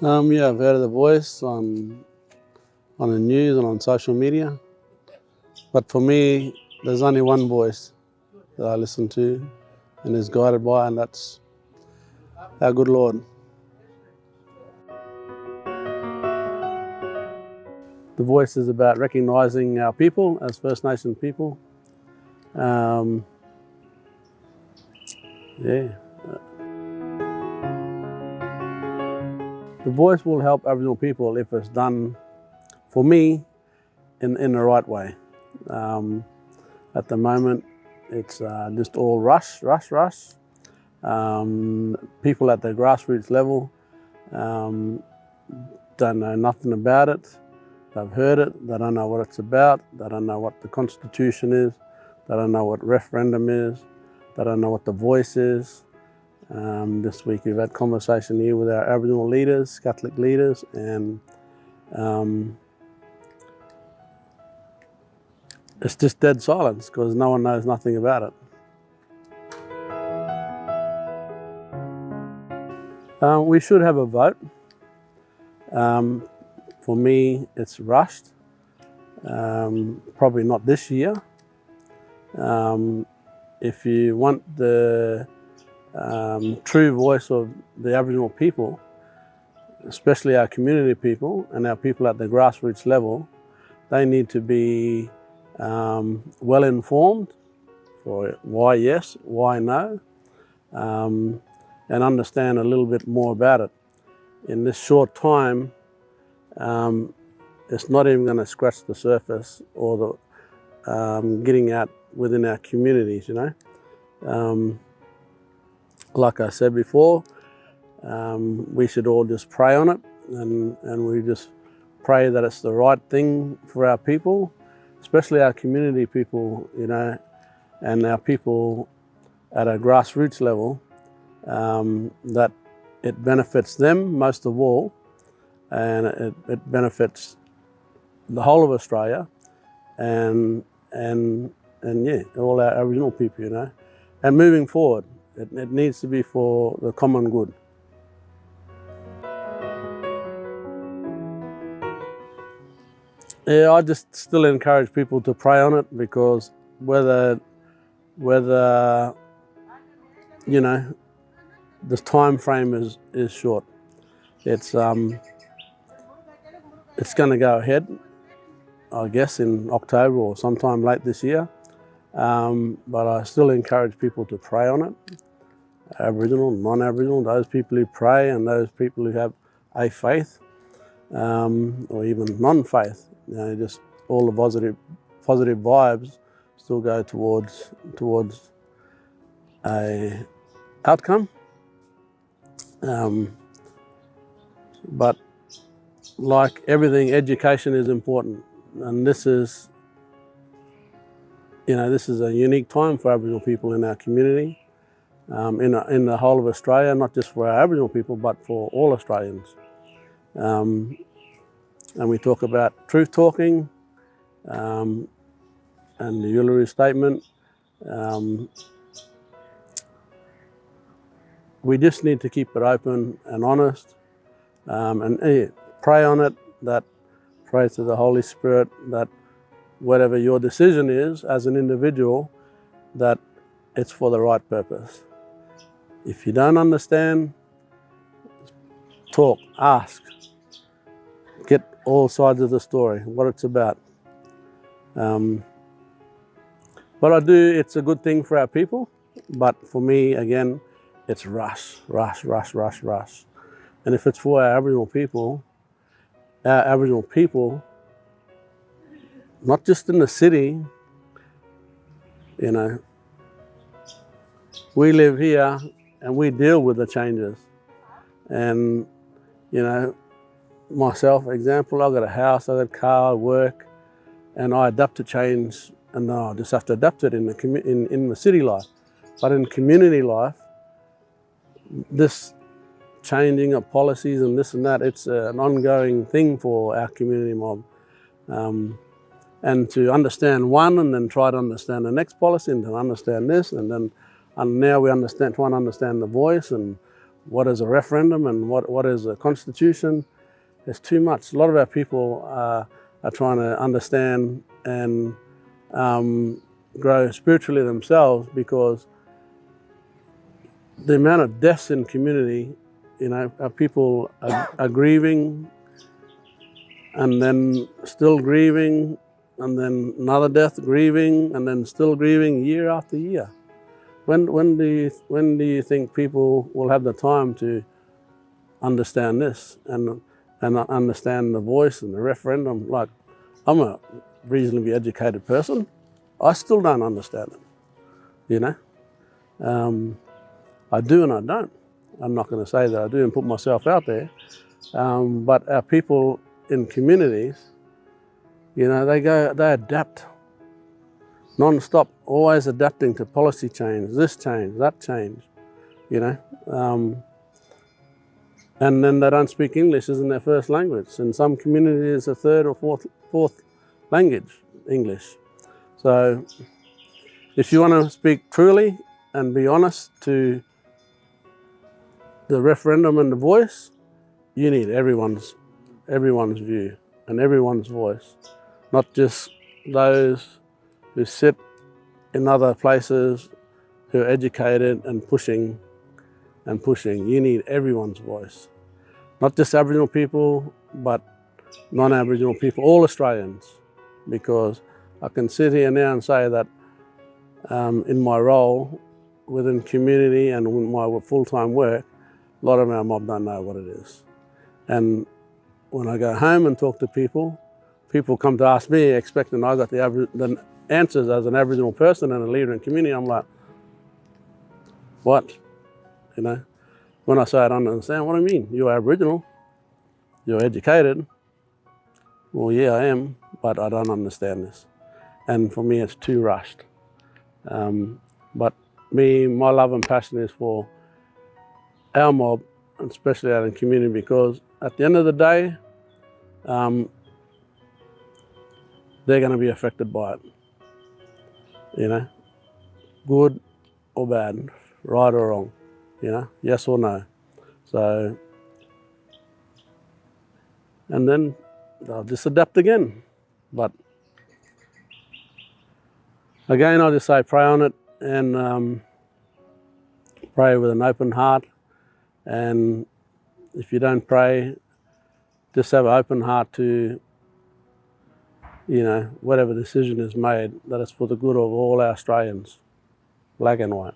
Yeah, I've heard of The Voice on the news and on social media. But for me, there's only one voice that I listen to and is guided by, and that's our good Lord. The Voice is about recognising our people as First Nation people. Um, yeah. The Voice will help Aboriginal people if it's done, for me, in the right way. At the moment, it's just all rush. People at the grassroots level don't know nothing about it. They've heard it, they don't know what it's about, they don't know what the Constitution is, they don't know what referendum is, they don't know what the voice is. This week we've had conversation here with our Aboriginal leaders, Catholic leaders, and it's just dead silence because no one knows nothing about it. We should have a vote. For me, it's rushed. Probably not this year. If you want the true voice of the Aboriginal people, especially our community people and our people at the grassroots level, they need to be well informed for why yes, why no, and understand a little bit more about it. In this short time, it's not even going to scratch the surface or the getting out within our communities, you know. Like I said before, we should all just pray on it, and we just pray that it's the right thing for our people, especially our community people, you know, and our people at a grassroots level, that it benefits them most of all, and it benefits the whole of Australia, and yeah, all our Aboriginal people, you know. And moving forward, it needs to be for the common good. Yeah, I just still encourage people to pray on it, because whether you know, the time frame is short. It's going to go ahead, I guess, in October or sometime late this year. But I still encourage people to pray on it. Aboriginal, non-Aboriginal, those people who pray and those people who have a faith, or even non-faith, you know, just all the positive vibes still go towards a outcome. But like everything, education is important, and this is, you know, this is a unique time for Aboriginal people in our community, in the whole of Australia, not just for our Aboriginal people, but for all Australians. And we talk about truth talking, and the Uluru Statement. We just need to keep it open and honest, and pray on it, that pray to the Holy Spirit that whatever your decision is as an individual, that it's for the right purpose. If you don't understand, talk, ask, get all sides of the story, what it's about. But it's a good thing for our people, but for me, again, it's rush. And if it's for our Aboriginal people, not just in the city, you know, we live here and we deal with the changes. And, you know, myself, example, I've got a house, I've got a car, I work, and I adapt to change, and I just have to adapt it in the city life. But in community life, this changing of policies and this and that, it's an ongoing thing for our community mob. And to understand one and then try to understand the next policy and then understand this, and now we try and understand the voice and what is a referendum and what is a constitution. There's too much. A lot of our people are trying to understand and grow spiritually themselves, because the amount of deaths in community, our people are grieving and then still grieving, and then another death, grieving, and then still grieving year after year. When do you think people will have the time to understand this and understand the voice and the referendum? Like, I'm a reasonably educated person. I still don't understand it, I do and I don't. I'm not going to say that I do and put myself out there. But our people in communities, they adapt non-stop, always adapting to policy change, this change, that change, and then they don't speak English as in their first language. In some communities, a third or fourth language, English. So if you want to speak truly and be honest to the referendum and the voice, you need everyone's view and everyone's voice, not just those who sit in other places who are educated and pushing. You need everyone's voice, not just Aboriginal people, but non-Aboriginal people, all Australians, because I can sit here now and say that in my role within community and in my full-time work, a lot of our mob don't know what it is. And when I go home and talk to people come to ask me expecting I got the answers as an Aboriginal person and a leader in community. I'm like, what? When I say I don't understand, what do you mean? You're Aboriginal, you're educated. Well, yeah, I am, but I don't understand this. And for me, it's too rushed. But my love and passion is for our mob, especially out in community, because at the end of the day, they're going to be affected by it. Good or bad, right or wrong, yes or no. So, and then they'll just adapt again. But again, I just say pray on it and pray with an open heart. And if you don't pray, just have an open heart to, whatever decision is made, that it's for the good of all our Australians, black and white.